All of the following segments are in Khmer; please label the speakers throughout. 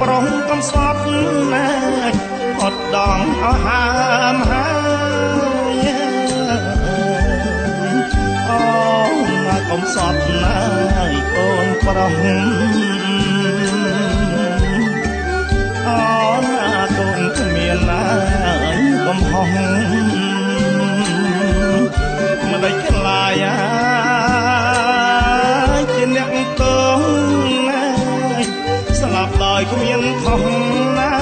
Speaker 1: ប្រុសកំសត់ណាអត់ដងអស់ហាមហើយអូណាកំសត់ណាកូនប្រុសអូណាកូនគ្មានណាកំហុសមិនได้ខ្លាយជាអ្នកតងណាស្លាប់ដោយគ្មានខុសណា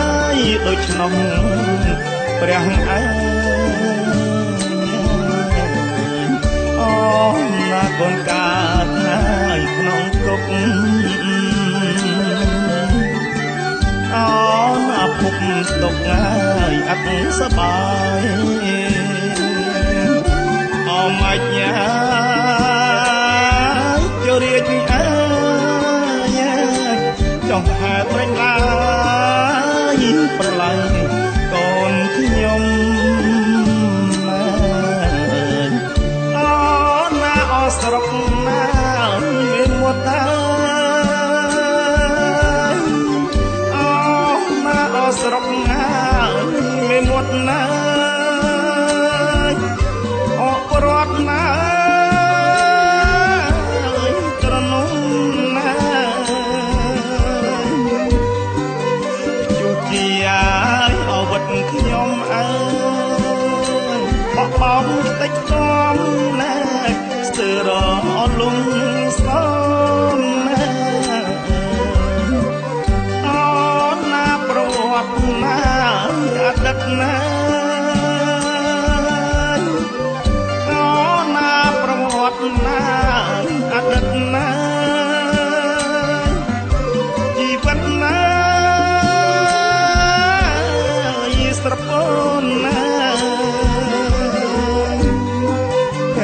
Speaker 1: ដូច្នោះព្រះឯងអូណាកូនកើតហើយក្នុងគុកអូណាភពទុកហើយអត់សបាយអូម៉ាច់ញ៉ាចូលរៀបអើយចង់ហៅត្រេញឡាយប្រឡ័យកូនខ្ញុំអូណាអស្រុកណាមានមាត់តាអូណាអស្រុកណាមានមាត់ណាអបរត់ណាក្រនុំណាជូជាអវត្តខ្ញុំអើយបបោកតិចកំណាស្ទើរអលំស្លោណាអូណាប្រវត្តិណាអតីតណាណាអតីតណាជីវិតណាស្រពន់ណាភ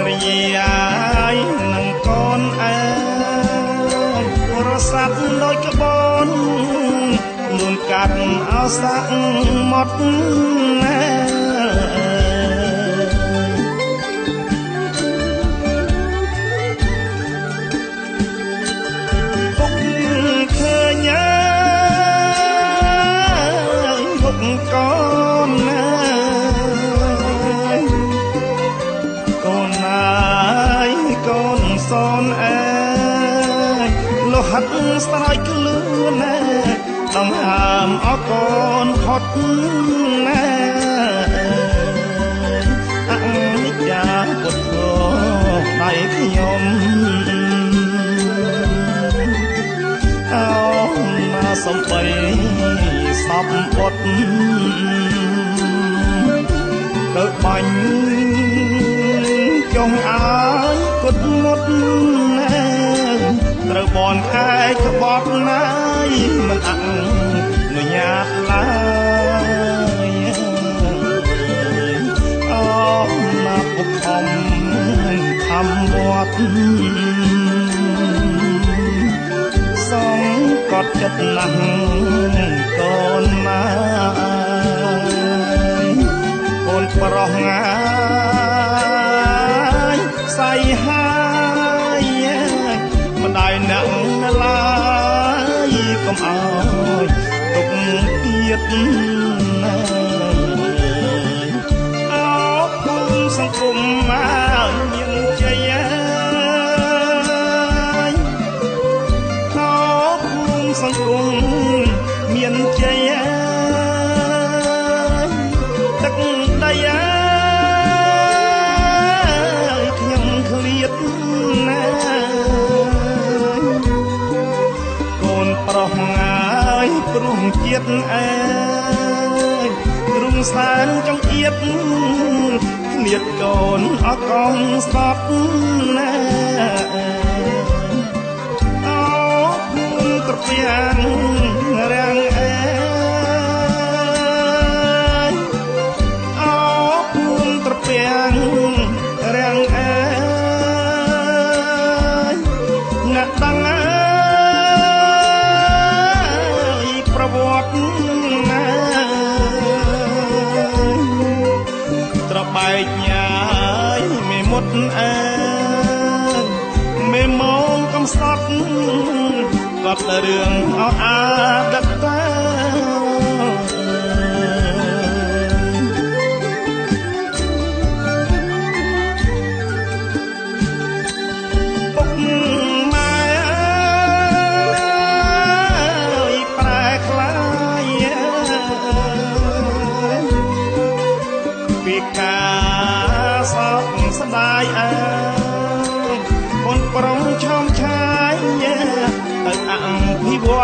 Speaker 1: រិយានឹងកូនអើរសាត់ដូចក្បូននួនកាត់អោសាក់មកណាកូនណាកូនណាយកូនសូនអើយលោហិតស្រោចខ្លួនណាដង្ហើមអកូនផុតណាអនិច្ចាពុទ្ធោដៃខ្ញុំអូណាសំបីសពពុតទៅបាញ់ចុងអើយគុតមុតណាត្រូវបនខែក្បត់ណាយមិនអនុញ្ញាតឡើយអូណាពុកខំខំវត្តសំកត់ចិត្តណាស់កូនណាកូនប្រុសងាយសៃហើយមិនได้អ្នកឡើយកុំអើយទុកទៀតណាអោគុំសង្គមមកមានជ័យសង្គមមានជ័យទឹកដីខ្ញុំឃ្លាតណាកូនប្រុសងាយព្រោះជាតិអើយទ្រង់សែនចង្អៀតឃ្លាតកូនអកងស្បត់ណាត្រពាំងរាំងអើយអូពូនត្រពាំងរាំងអើយអ្នកដឹងអើយប្រវត្តិណាត្របែកញ៉ាយមេមុតអើយមេមងកំសត់គាត់រឿងអស់អាដិត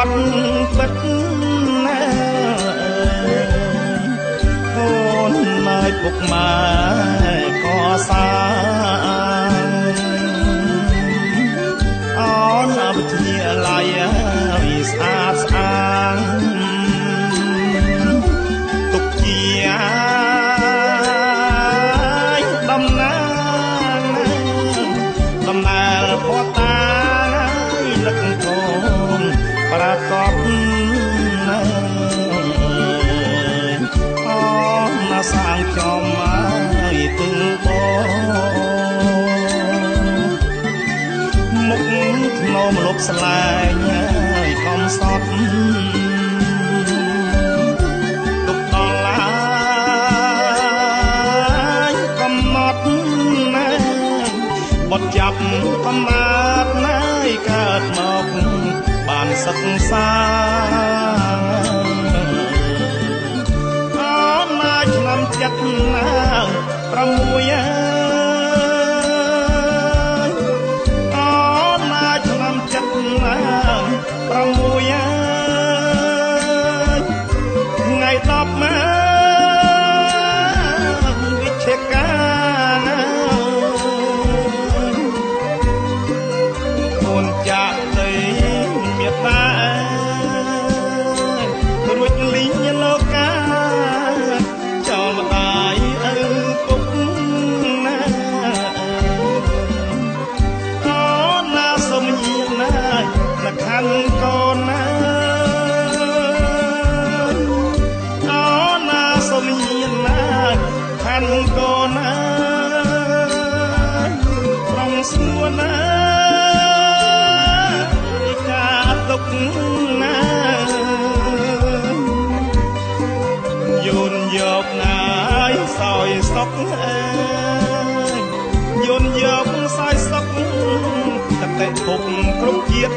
Speaker 1: ត់ពិតណាអូនម៉ែពុកម៉ែក៏សាអូនអបជាឡាយវិស្អាតស្អាតទុកជាដំណើរផតាលឹកធំប្រកបណាអូនណាសាងចំឲ្យទឹងបងមុខធ្នោមលប់ស្លែងឲ្យខំសត់ទុកដល់ឡាយកំណត់ណាបត់ចាប់កំណាត់ណាយកើតមកបានសិក្សាអូនណាឆ្នាំចិត្តណា6អូនណាឆ្នាំចិត្តណា6ថ្ងៃ10មកវិជ្ជាការអូនចាក់ទៅមេត្តារួចលីងលោកាចោលម្ដាយឪពុកណាអូនណាសុំញៀនណាលខណ្ឌកូនណាអូនណាសុំញៀនណាខណ្ឌកូនណាត្រង់ស្នួនណាទុកណាយូនយកណាយសោយសុកយូនយកសោយសុកតតិភពគ្រប់ជាតិ